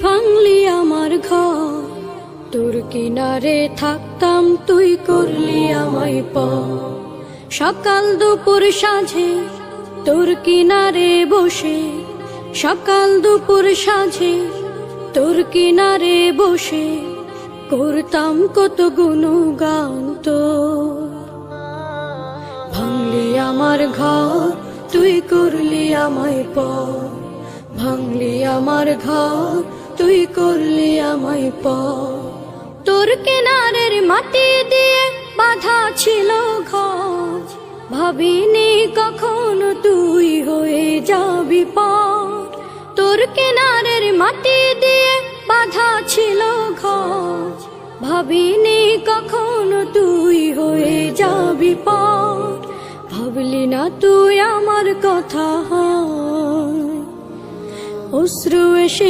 ভাঙলি আমার ঘর, তোর কিনারে থাকতাম তুই করলি আমায় পর। সকাল দুপুর সাঁঝে তোর কিনারে বসে, সকাল দুপুর সাঁঝে তোর কিনারে বসে করতাম কত গুণগান তোর। ভাঙলি আমার ঘর, তুই করলি আমায় পর। ভাঙলি আমার ঘর, তুই করলি আমায় পর। তোর কিনারের মাটি দিয়ে বাঁধা ছিল ঘর, ভাবিনি কখনো তুই হয়ে যাবি পর। তোর কিনারের মাটি দিয়ে বাঁধা ছিল ঘর, ভাবিনি কখনো তুই হয়ে যাবি পর। ভাবলি না তুই আমার কথা, অশ্রু এসে